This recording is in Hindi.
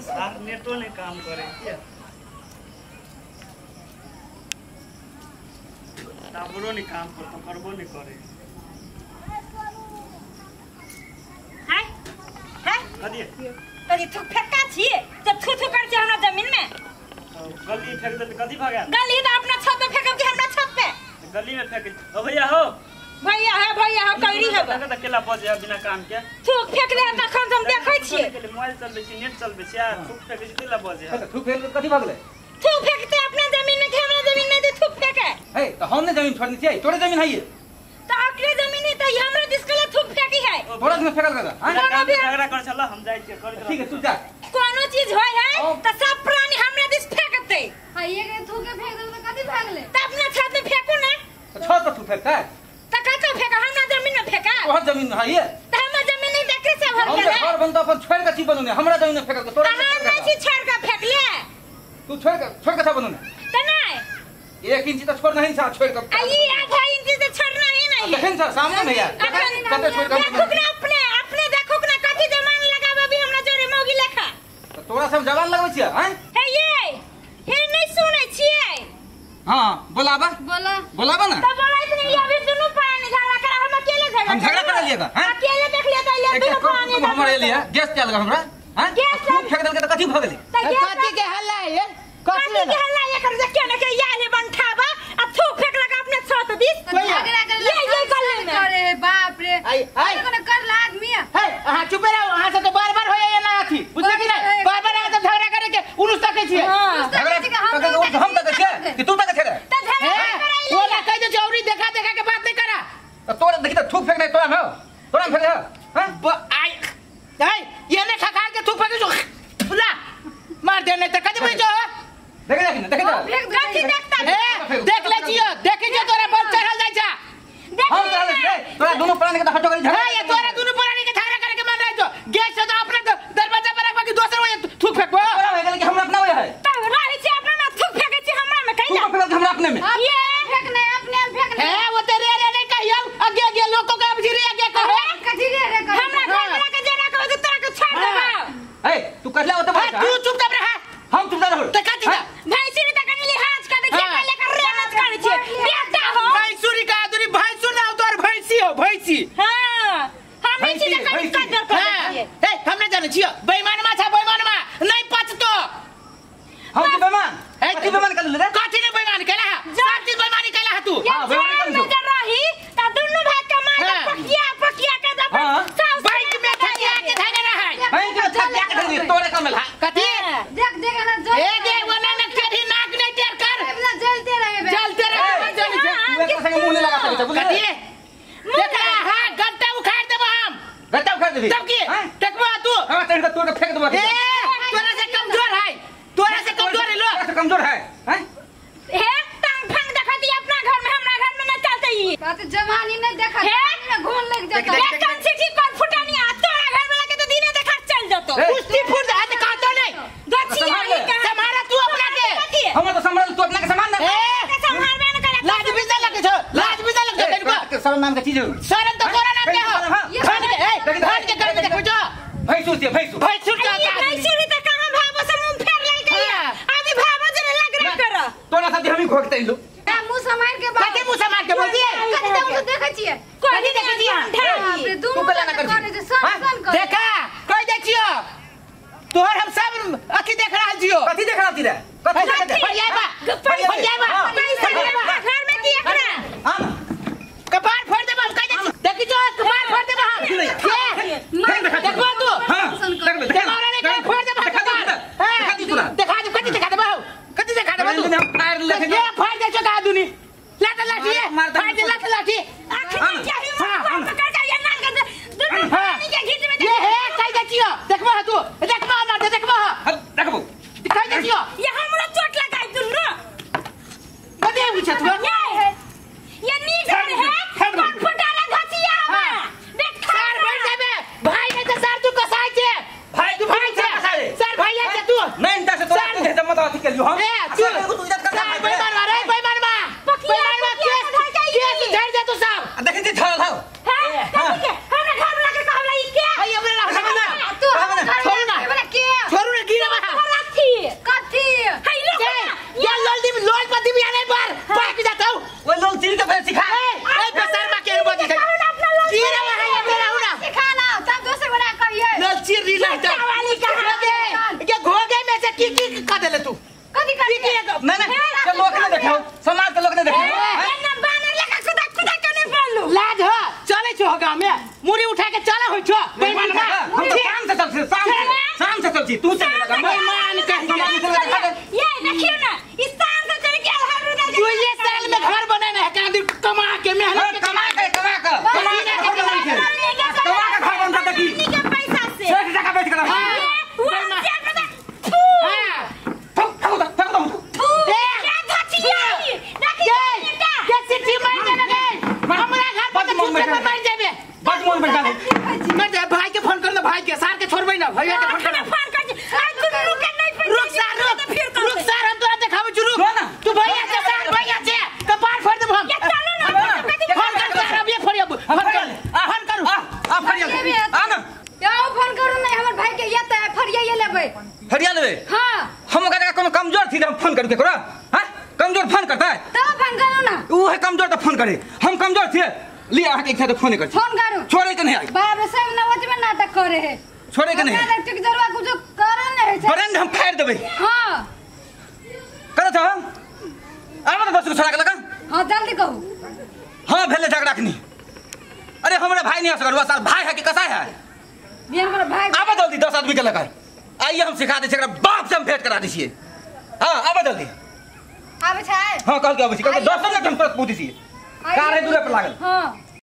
सार नेटो ने काम करे क्या टावरो ने काम करतो करबो नहीं करे हाय हाय कदिए कदी थुक फेंका छी जब थु थु कर हमरा जमीन में गली फेंक दे कदी भागा गली तो अपना छत पे फेंकब कि हमरा छत पे गली में फेंक ओ भैया हो भैया हो कैरी है तक अकेला बजे बिना काम के थुक फेंक ले तखन हम देखै छियै मोबाइल चलबे छी नेट चलबे छी यार थुक फेंक छी केला बजे थुक फेंक कथि भागले थुक फेंकते अपने जमीन में हमरा जमीन में दे थुक फेंके हे तो हम ने जमीन छोड़नी थी तोरे जमीन है ये तो अपने जमीन है तो हमरा दिसकले थुक फेंकी है तोरा में फेंकल करा हां झगड़ा कर चला हम जाई छी कर ठीक है तू जा कोनो चीज होय है तो सब प्राणी हमरा दिस फेंकते हां ये के थूके फेंक दे तो कथि भागले तो अपना छत में फेंकू ना तो छत पर तू फेंकता है तो कतो फेंका हमरा जमीन में फेंका तोहर जमीन है ये तो हमरा जमीन नहीं देखे से भर हम गेलै घर बनता अपन छोड़ के छी बनने हमरा जमीन में फेंकल तोरा हम नहीं छी छोड़ के फेंक ले तू छोड़ के था बनने तो नहीं 1 इंच तो छोड़ नहीं सा छोड़ के आई आधा इंच से छोड़ना ही नहीं देखन सा सामने में यार कते छोड़ के अपने देखो ना कथि जमान लगाबे भी हमरा जोरे मौगी लेखा तो तोरा सब जवान लगबै छियै हैं हे ये हे नहीं सुनै छियै हां बोलाबा बोला ना तो बोलैत नहीं अभी दोनों प्राणी झगड़ा कर हम अकेले झगड़ा हम झगड़ा कर लिएगा हैं अकेले देख लिया तो ये दोनों प्राणी हमारे लिए गैस क्या लगा हमरा हैं गैस फेंक देल के तो कथि भ गेलै कथि के हल्ला है कथि के हल्ला ये कर के ना के याले बनठाबा अब थूक फेंक लगा अपने छत दिस झगड़ा कर ये कर ले अरे बाप रे कोने कर ला आदमी है हां चुप रहो वहां से तो बार-बार होय या ना आथी बुझले कि नहीं बार-बार आ तो झगड़ा करे के उनुस तक छिए झगड़ा हम तक छे कि तू तक छे तो झगड़ा वो ना कह दे चौरी देखा के बात नहीं करा तो तोरा देखि तो थूक फेंक नहीं तोरा में फेंक हैं आई ये ने खखा के थूक फेंक जो ला मार दे नहीं तो कदी बोल जो देख कथि देखता देख ले जियो देखि जो तोरा बल चढ़ल जाय छा हम तोरा दोनों प्राणी के हटो गली झगड़ा ये तोरा दोनों प्राणी के झगड़ा करे के मन रह जो गैस से तो अपने दरवाजा पर रखबा कि दोसर वो थूक फेंकबो तोरा हो गेल कि हमरा अपना होय है तो रही छे अपना ना थूक फेंके छे हमरा में कहीं ना तू फेंक हमरा अपने में ये फेंकने अपने आप फेंकने है वो तेरे रे नहीं कहियो आगे लोगों का अब रे आगे कहो कथि रे हमरा घर वाला के जना कहो तो तोरा के छोड़ देबा ए तू कहला होत भाई तू चुप कर रहा हम चुप रहो तो कथि ना भैंसी ने तक लिहाज कर दे लेकर रेमत कर छे बेटा हो भैंसुरी का आदमी भैंसु ना तोर भैंसी हो भैंसी हां हम इसी ने कर कर ए हमने जाने छियो बेईमान मा नहीं पचतो हम तो बेईमान तू बेईमान कर ले कथि ने बेईमान कहला सब चीज बेईमानी कहला तू हां बेईमान कर नजर रही ता दोनों भाई कमा के पकिया के दब बाइक में थकिया के धगे रहा है के थकिया के धगे तोरे कमल कथि देख ना जो ए दे वना न कभी नाक नहीं टेर कर अपना जलते रहे तू एक संग मुंह नहीं लगाते बुझले कथि देख हां गट्टा उखाड़ देबो हम गट्टा उखाड़ देबी तब की देखबो तू हां तेरे तोड़ के फेंक देबो ए तोरा से कमजोर है लो कमजोर है हैं हे टांग फंग देखा दी अपना घर में हमरा घर में न चलते ही बात जवानी नहीं देखा ना घून लग जाता एक कान से की कौन फुटानी आ तोरा घर में लगे तो दिने देखा चल जातो कुश्ती फुट आज कहतो नहीं गछिया तुम्हारा तू अपना के हम तो संभाल तू अपना के सामान ना संभाल में न करे लाज बिजा लगे छो इनको सब नाम का चीज शरण तो कोरा नाम के हो भान के कर देखो जो भैंसू भैंसुर का भैंसुरी त कहां भाबो से मुंह फेर ले गई आदि भाबो जने लग रे कर तोरा साथ हम ही घोकते लो मुंह समार के बात मुंह समार के बोल दिए कथि तो देखै छियै कोई देखे दिया बाप रे दोनों करे जे सन कर देखा कोई देखियो तोहर हम सब अखी देख रहल छियो कथि देख रहल छी रे कथि देख फरियाबा घर में की एकरा हम कपार फोड़ देबो हम कह देखी जो कपार फोड़ देबो हम देखबो तू हां देमारा ने कपार फोड़ देबो देखा दे कथि देखा देबो तू ये फाड़ दे चका दुनी लाठी फाड़ दे लाठी आखिर क्या ही पकड़ के ये नाल कर दोनों पानी के घीच में ये है कह देखियो देखबो तू देखबो ना देखबो देखबो कह देखियो ये हमरा चोट लगाई दुनु कदे पूछत हो ये नी घर है कौन फुटाला घसिया देख सर बैठ जाबे भाई ने तो सर तू कसाई छे भाई तू भाई छे सर भाई है तू नहीं इंटा से तोरा के जमा तो अथि के लियो हम तू इज्जत कर बेईमान मारे बेईमान मा केस झड़ जा तू सब देख जे झड़ लाओ हां हमरा घर लगे कहला ई के भाई हमरा ना तू छोड़ू ना बोले के छोड़ू ना गिरवा वाली कहां के के घोगे में से की का देले तू कथी कर नहीं नहीं ये लोग ने देखो समाज के लोग ने देखो एना बानर लेका खुदा खुदा कने बोलू लाज हो चले छो गांव में मुड़ी उठा के चला होई छो बेईमान का हम तो शाम से चल छी तू चल लगा बेईमान कह ये देखियो ना इस साल से चल के हर रोज तू ये साल में घर बनाना है कांदी कमा के मेहनत कमा के घर बनता देखी के पैसा से 100 टका बेच कर भाई के फोन कर भाई के सार के छोड़बै ना भैया के फोन कर फोन कर रुक नहीं रुक सार हम तोरा देखाबै छु रुक तू भैया के सार भैया से कपार फोड़ देब हम चलो ना फोन कर सार अब ये फोड़ियो फोन करू आ फरिया आ ना याओ फोन करू नहीं हमर भाई के ये त फरिया ये लेबै फरिया लेबे हां हम ओकरा कोनो कमजोर थी हम फोन करू केकरो हां कमजोर फोन करता है तो फोन करू ना वो है कमजोर तो फोन करे हम कमजोर थे ले आके एक साथ फोन कर फोन करू छोड़े के नहीं आई बाप रे सब नवत में नाटक करे है छोड़े के नहीं ना टिक जरवा कुछ करे नहीं है बरेंड हम फाड़ देबे हां करत हो आवा तो बस को छोड़ा के लगा हां जल्दी कहू हां भेले झगड़ा खनी अरे हमरा भाई नहीं आ सकल साल भाई है कि कसा है बियान कर भाई आवा जल्दी 10 आदमी के लगा आइए हम सिखा दे छकरा बाप से हम भेंट करा दीजिए हां आवा जल्दी आबे छै हां कल के आबे छी कल 10 मिनट हम तुरंत पूछी छी कार है दूर पे लागल हां